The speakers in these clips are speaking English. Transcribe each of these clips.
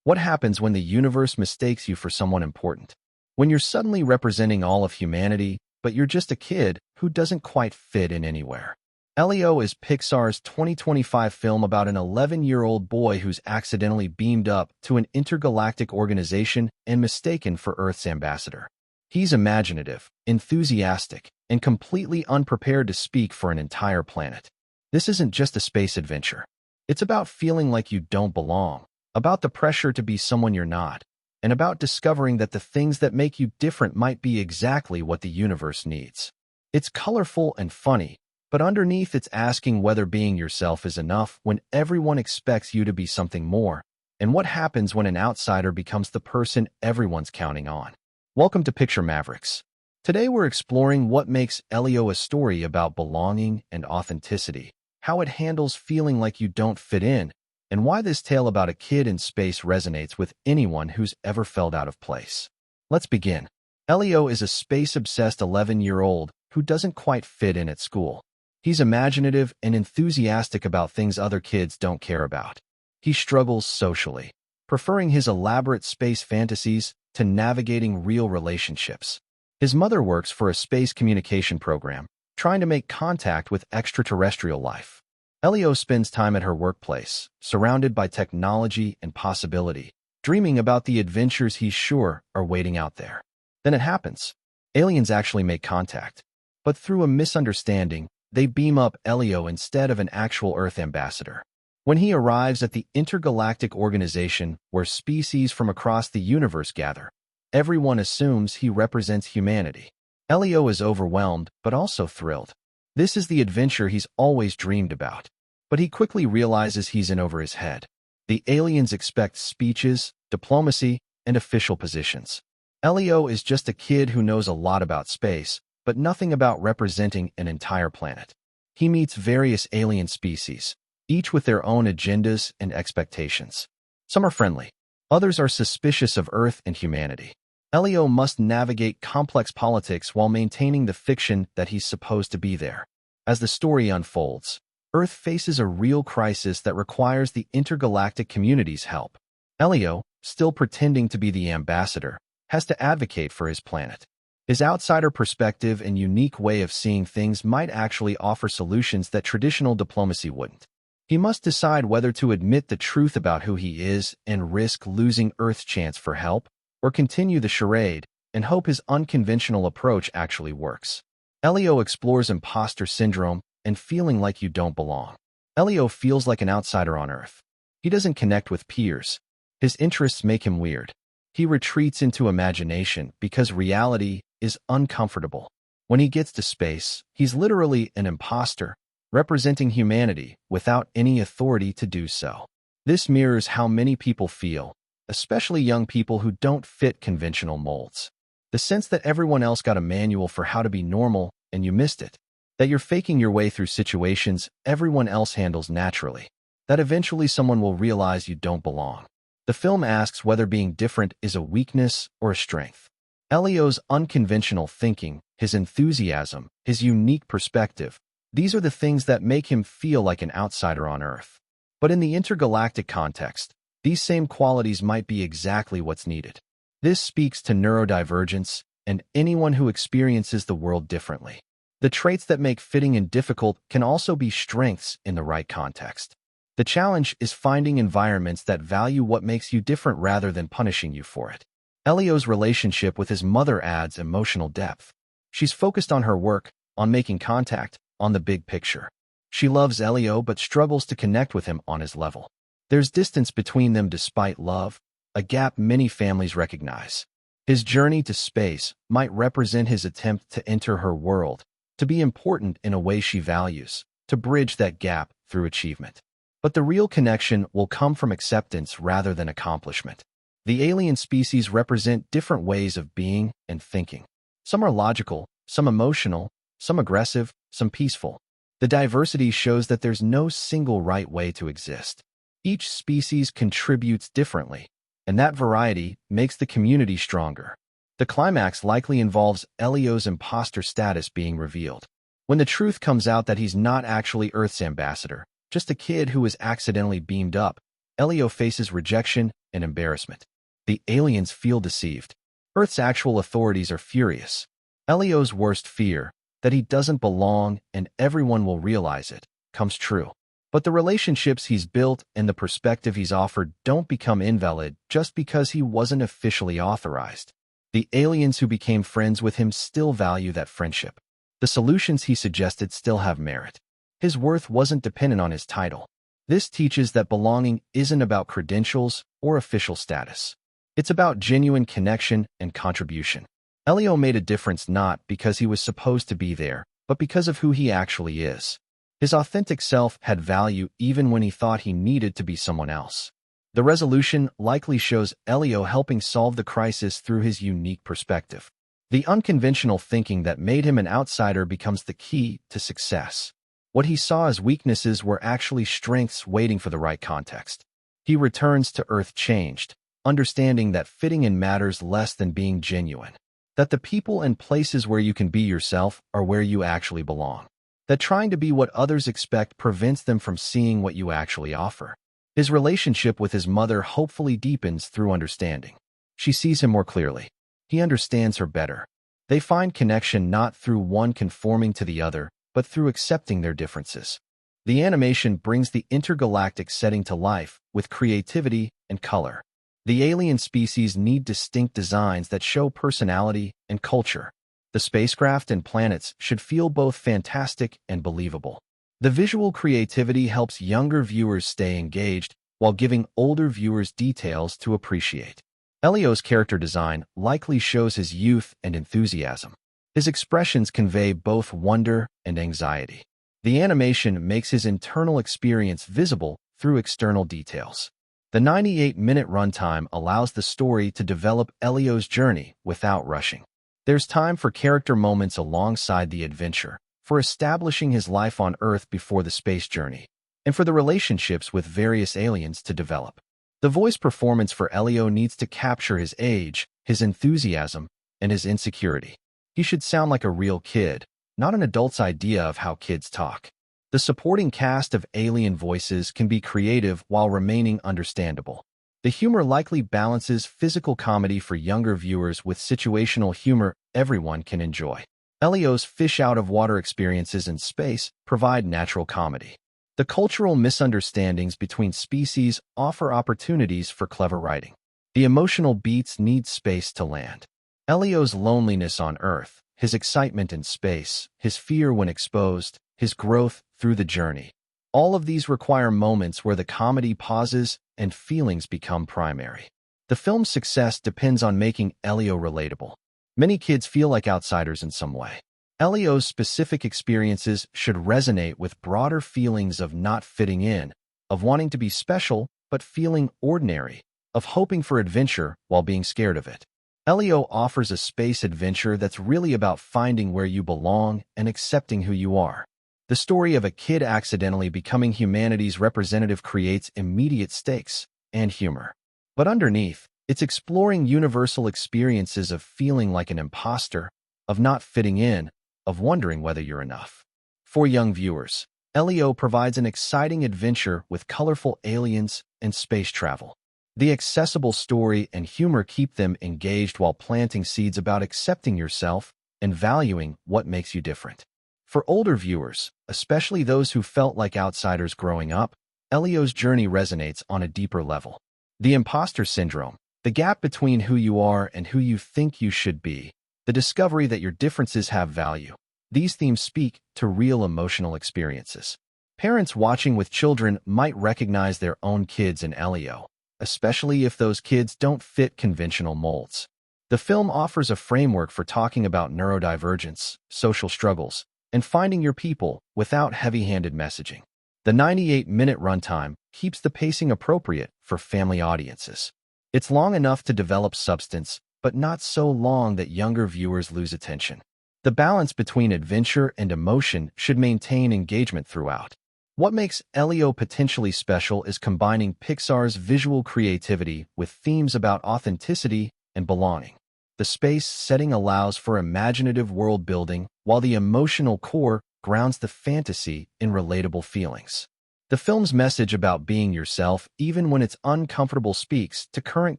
What happens when the universe mistakes you for someone important? When you're suddenly representing all of humanity, but you're just a kid who doesn't quite fit in anywhere. Elio is Pixar's 2025 film about an 11-year-old boy who's accidentally beamed up to an intergalactic organization and mistaken for Earth's ambassador. He's imaginative, enthusiastic, and completely unprepared to speak for an entire planet. This isn't just a space adventure. It's about feeling like you don't belong, about the pressure to be someone you're not, and about discovering that the things that make you different might be exactly what the universe needs. It's colorful and funny, but underneath it's asking whether being yourself is enough when everyone expects you to be something more, and what happens when an outsider becomes the person everyone's counting on. Welcome to Picture Mavericks. Today we're exploring what makes Elio a story about belonging and authenticity, how it handles feeling like you don't fit in, and why this tale about a kid in space resonates with anyone who's ever felt out of place. Let's begin. Elio is a space-obsessed 11-year-old who doesn't quite fit in at school. He's imaginative and enthusiastic about things other kids don't care about. He struggles socially, preferring his elaborate space fantasies to navigating real relationships. His mother works for a space communication program, trying to make contact with extraterrestrial life. Elio spends time at her workplace, surrounded by technology and possibility, dreaming about the adventures he's sure are waiting out there. Then it happens. Aliens actually make contact. But through a misunderstanding, they beam up Elio instead of an actual Earth ambassador. When he arrives at the intergalactic organization where species from across the universe gather, everyone assumes he represents humanity. Elio is overwhelmed, but also thrilled. This is the adventure he's always dreamed about. But he quickly realizes he's in over his head. The aliens expect speeches, diplomacy, and official positions. Elio is just a kid who knows a lot about space, but nothing about representing an entire planet. He meets various alien species, each with their own agendas and expectations. Some are friendly. Others are suspicious of Earth and humanity. Elio must navigate complex politics while maintaining the fiction that he's supposed to be there. As the story unfolds, Earth faces a real crisis that requires the intergalactic community's help. Elio, still pretending to be the ambassador, has to advocate for his planet. His outsider perspective and unique way of seeing things might actually offer solutions that traditional diplomacy wouldn't. He must decide whether to admit the truth about who he is and risk losing Earth's chance for help, or continue the charade and hope his unconventional approach actually works. Elio explores imposter syndrome and feeling like you don't belong. Elio feels like an outsider on Earth. He doesn't connect with peers. His interests make him weird. He retreats into imagination because reality is uncomfortable. When he gets to space, he's literally an imposter, representing humanity without any authority to do so. This mirrors how many people feel, especially young people who don't fit conventional molds. The sense that everyone else got a manual for how to be normal and you missed it. That you're faking your way through situations everyone else handles naturally. That eventually someone will realize you don't belong. The film asks whether being different is a weakness or a strength. Elio's unconventional thinking, his enthusiasm, his unique perspective, these are the things that make him feel like an outsider on Earth. But in the intergalactic context, these same qualities might be exactly what's needed. This speaks to neurodivergence and anyone who experiences the world differently. The traits that make fitting in difficult can also be strengths in the right context. The challenge is finding environments that value what makes you different rather than punishing you for it. Elio's relationship with his mother adds emotional depth. She's focused on her work, on making contact, on the big picture. She loves Elio but struggles to connect with him on his level. There's distance between them despite love, a gap many families recognize. His journey to space might represent his attempt to enter her world, to be important in a way she values, to bridge that gap through achievement. But the real connection will come from acceptance rather than accomplishment. The alien species represent different ways of being and thinking. Some are logical, some emotional, some aggressive, some peaceful. The diversity shows that there's no single right way to exist. Each species contributes differently, and that variety makes the community stronger. The climax likely involves Elio's imposter status being revealed. When the truth comes out that he's not actually Earth's ambassador, just a kid who was accidentally beamed up, Elio faces rejection and embarrassment. The aliens feel deceived. Earth's actual authorities are furious. Elio's worst fear, that he doesn't belong and everyone will realize it, comes true. But the relationships he's built and the perspective he's offered don't become invalid just because he wasn't officially authorized. The aliens who became friends with him still value that friendship. The solutions he suggested still have merit. His worth wasn't dependent on his title. This teaches that belonging isn't about credentials or official status. It's about genuine connection and contribution. Elio made a difference not because he was supposed to be there, but because of who he actually is. His authentic self had value even when he thought he needed to be someone else. The resolution likely shows Elio helping solve the crisis through his unique perspective. The unconventional thinking that made him an outsider becomes the key to success. What he saw as weaknesses were actually strengths waiting for the right context. He returns to Earth changed, understanding that fitting in matters less than being genuine. That the people and places where you can be yourself are where you actually belong. That trying to be what others expect prevents them from seeing what you actually offer. His relationship with his mother hopefully deepens through understanding. She sees him more clearly. He understands her better. They find connection not through one conforming to the other, but through accepting their differences. The animation brings the intergalactic setting to life with creativity and color. The alien species need distinct designs that show personality and culture. The spacecraft and planets should feel both fantastic and believable. The visual creativity helps younger viewers stay engaged while giving older viewers details to appreciate. Elio's character design likely shows his youth and enthusiasm. His expressions convey both wonder and anxiety. The animation makes his internal experience visible through external details. The 98-minute runtime allows the story to develop Elio's journey without rushing. There's time for character moments alongside the adventure, for establishing his life on Earth before the space journey, and for the relationships with various aliens to develop. The voice performance for Elio needs to capture his age, his enthusiasm, and his insecurity. He should sound like a real kid, not an adult's idea of how kids talk. The supporting cast of alien voices can be creative while remaining understandable. The humor likely balances physical comedy for younger viewers with situational humor everyone can enjoy. Elio's fish-out-of-water experiences in space provide natural comedy. The cultural misunderstandings between species offer opportunities for clever writing. The emotional beats need space to land. Elio's loneliness on Earth, his excitement in space, his fear when exposed, his growth through the journey. All of these require moments where the comedy pauses and feelings become primary. The film's success depends on making Elio relatable. Many kids feel like outsiders in some way. Elio's specific experiences should resonate with broader feelings of not fitting in, of wanting to be special but feeling ordinary, of hoping for adventure while being scared of it. Elio offers a space adventure that's really about finding where you belong and accepting who you are. The story of a kid accidentally becoming humanity's representative creates immediate stakes and humor. But underneath, it's exploring universal experiences of feeling like an imposter, of not fitting in, of wondering whether you're enough. For young viewers, Elio provides an exciting adventure with colorful aliens and space travel. The accessible story and humor keep them engaged while planting seeds about accepting yourself and valuing what makes you different. For older viewers, especially those who felt like outsiders growing up, Elio's journey resonates on a deeper level. The imposter syndrome, the gap between who you are and who you think you should be, the discovery that your differences have value. These themes speak to real emotional experiences. Parents watching with children might recognize their own kids in Elio, especially if those kids don't fit conventional molds. The film offers a framework for talking about neurodivergence, social struggles, and finding your people without heavy-handed messaging. The 98-minute runtime keeps the pacing appropriate for family audiences. It's long enough to develop substance, but not so long that younger viewers lose attention. The balance between adventure and emotion should maintain engagement throughout. What makes Elio potentially special is combining Pixar's visual creativity with themes about authenticity and belonging. The space setting allows for imaginative world building, while the emotional core grounds the fantasy in relatable feelings. The film's message about being yourself, even when it's uncomfortable, speaks to current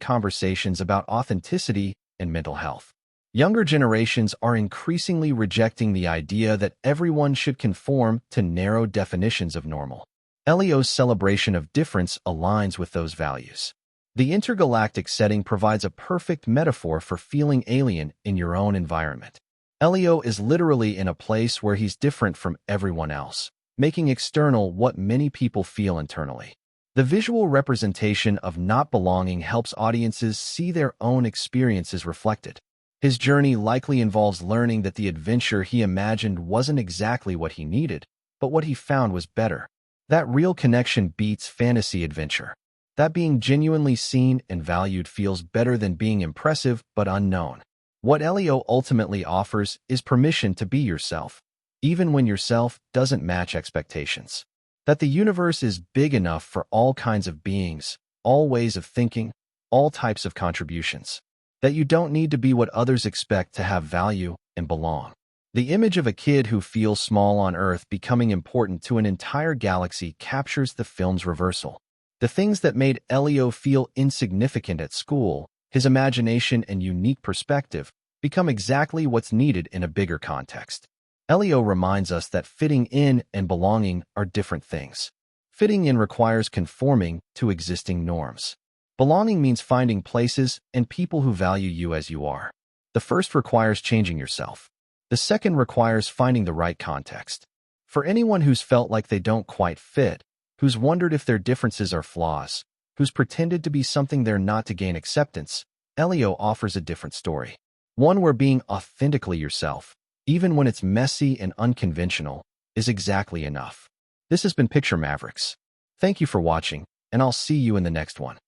conversations about authenticity and mental health. Younger generations are increasingly rejecting the idea that everyone should conform to narrow definitions of normal. Elio's celebration of difference aligns with those values. The intergalactic setting provides a perfect metaphor for feeling alien in your own environment. Elio is literally in a place where he's different from everyone else, making external what many people feel internally. The visual representation of not belonging helps audiences see their own experiences reflected. His journey likely involves learning that the adventure he imagined wasn't exactly what he needed, but what he found was better. That real connection beats fantasy adventure. That being genuinely seen and valued feels better than being impressive but unknown. What Elio ultimately offers is permission to be yourself, even when yourself doesn't match expectations. That the universe is big enough for all kinds of beings, all ways of thinking, all types of contributions. That you don't need to be what others expect to have value and belong. The image of a kid who feels small on Earth becoming important to an entire galaxy captures the film's reversal. The things that made Elio feel insignificant at school, his imagination and unique perspective, become exactly what's needed in a bigger context. Elio reminds us that fitting in and belonging are different things. Fitting in requires conforming to existing norms. Belonging means finding places and people who value you as you are. The first requires changing yourself. The second requires finding the right context. For anyone who's felt like they don't quite fit, who's wondered if their differences are flaws, who's pretended to be something they're not to gain acceptance, Elio offers a different story. One where being authentically yourself, even when it's messy and unconventional, is exactly enough. This has been Picture Mavericks. Thank you for watching, and I'll see you in the next one.